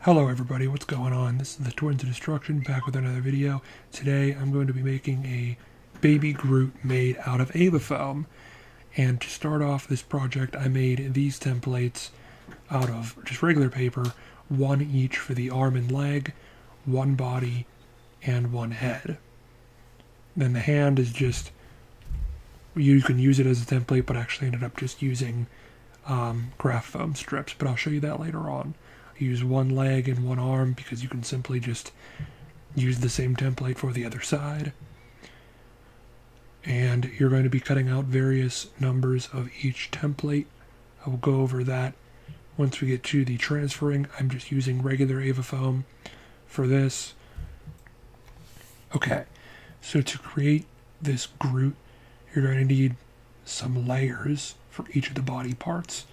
Hello everybody, what's going on? This is the Twins of Destruction back with another video. Today I'm going to be making a baby Groot made out of Ava foam. And to start off this project I made these templates out of just regular paper, one each for the arm and leg, one body, and one head. Then the hand is just, you can use it as a template, but actually ended up just using craft foam strips, but I'll show you that later on. Use one leg and one arm because you can simply just use the same template for the other side. And you're going to be cutting out various numbers of each template. I will go over that once we get to the transferring. I'm just using regular Ava foam for this. Okay, so to create this Groot, you're going to need some layers for each of the body parts.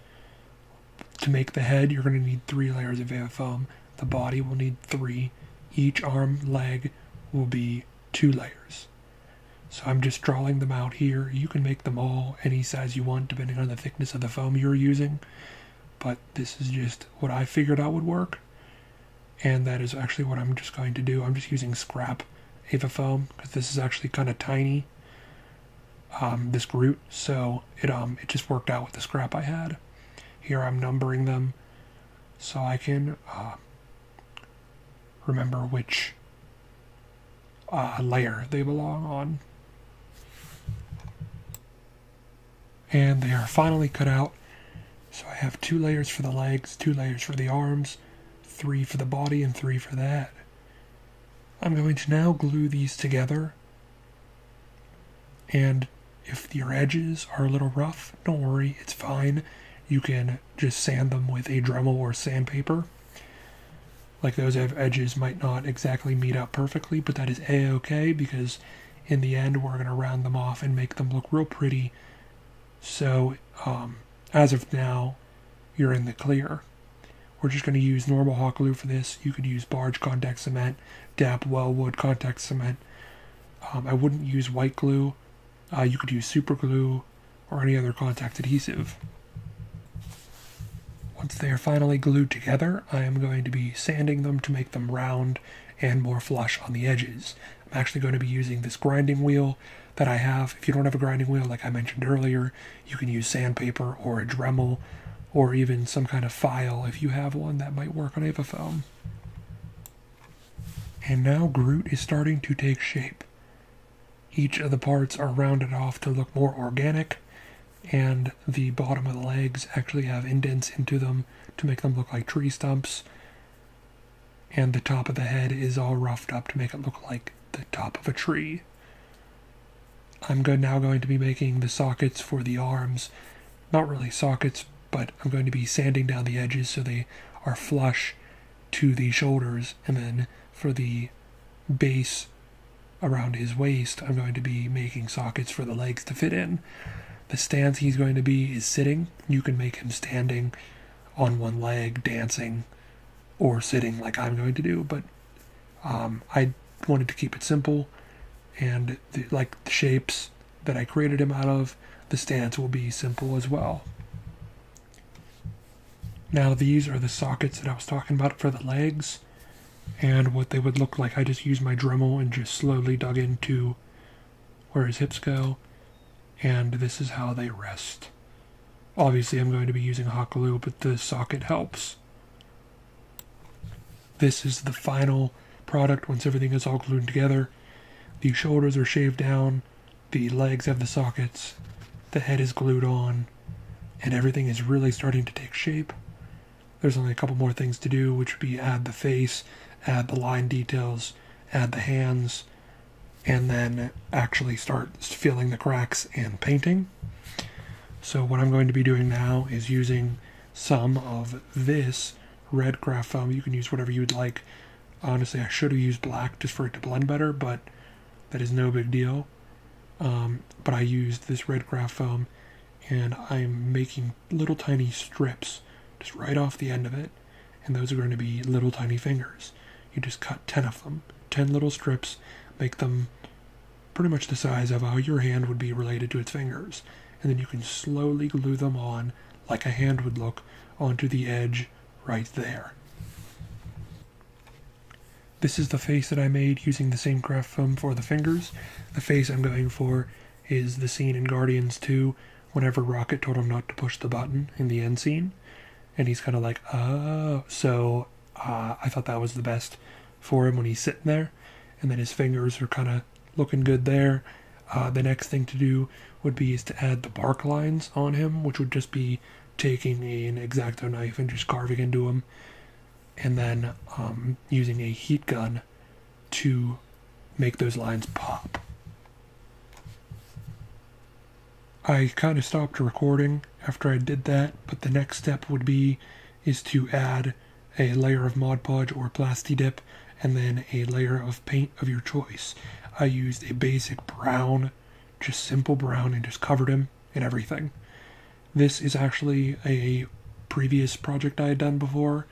To make the head, you're going to need 3 layers of Ava foam. The body will need 3. Each arm, leg will be 2 layers. So I'm just drawing them out here. You can make them all any size you want depending on the thickness of the foam you're using. But this is just what I figured out would work. And that is actually what I'm just going to do. I'm just using scrap Ava foam because this is actually kind of tiny. This Groot, so it just worked out with the scrap I had. Here I'm numbering them so I can remember which layer they belong on. And they are finally cut out. So I have 2 layers for the legs, 2 layers for the arms, 3 for the body, and 3 for the head. I'm going to now glue these together. And if your edges are a little rough, don't worry, it's fine. You can just sand them with a Dremel or sandpaper. Like those edges might not exactly meet up perfectly, but that is a-okay because in the end we're going to round them off and make them look real pretty. So as of now, you're in the clear. We're just going to use normal hot glue for this. You could use barge contact cement, DAP Wellwood contact cement. I wouldn't use white glue. You could use super glue or any other contact adhesive. Once they are finally glued together, I am going to be sanding them to make them round and more flush on the edges. I'm actually going to be using this grinding wheel that I have. If you don't have a grinding wheel, like I mentioned earlier, you can use sandpaper or a Dremel or even some kind of file if you have one that might work on Ava foam. And now Groot is starting to take shape. Each of the parts are rounded off to look more organic, and the bottom of the legs actually have indents into them to make them look like tree stumps, and the top of the head is all roughed up to make it look like the top of a tree. I'm now going to be making the sockets for the arms. Not really sockets, but I'm going to be sanding down the edges so they are flush to the shoulders, and then for the base around his waist, I'm going to be making sockets for the legs to fit in. The stance he's going to be is sitting. You can make him standing on one leg, dancing, or sitting like I'm going to do, but I wanted to keep it simple, and like the shapes that I created him out of, the stance will be simple as well. Now these are the sockets that I was talking about for the legs, and what they would look like. I just used my Dremel and just slowly dug into where his hips go. And this is how they rest. Obviously I'm going to be using hot glue, but the socket helps. This is the final product once everything is all glued together. The shoulders are shaved down, the legs have the sockets, the head is glued on, and everything is really starting to take shape. There's only a couple more things to do, which would be add the face, add the line details, add the hands, and then actually start filling the cracks and painting. So what I'm going to be doing now is using some of this red craft foam. You can use whatever you would like. Honestly, I should have used black just for it to blend better, but that is no big deal. But I used this red craft foam, and I'm making little tiny strips just right off the end of it, and those are going to be little tiny fingers. You just cut 10 of them, 10 little strips, make them pretty much the size of how your hand would be related to its fingers, and then you can slowly glue them on like a hand would look onto the edge right there. This is the face that I made using the same craft foam for the fingers. The face I'm going for is the scene in Guardians 2 whenever Rocket told him not to push the button in the end scene. And he's kind of like, oh. So I thought that was the best for him when he's sitting there. And then his fingers are kind of looking good there. The next thing to do would be is to add the bark lines on him, which would just be taking an X-Acto knife and just carving into him. And then using a heat gun to make those lines pop. I kind of stopped recording after I did that, but the next step would be is to add a layer of Mod Podge or Plasti Dip and then a layer of paint of your choice. I used a basic brown, just simple brown, and just covered him in everything. This is actually a previous project I had done before.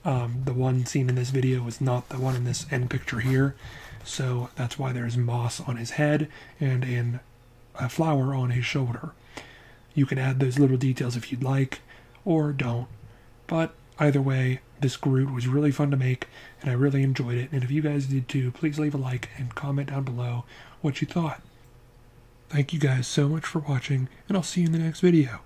The one seen in this video was not the one in this end picture here, so that's why there's moss on his head and a flower on his shoulder. You can add those little details if you'd like, or don't. But either way, this Groot was really fun to make, and I really enjoyed it, and if you guys did too, please leave a like and comment down below what you thought. Thank you guys so much for watching, and I'll see you in the next video.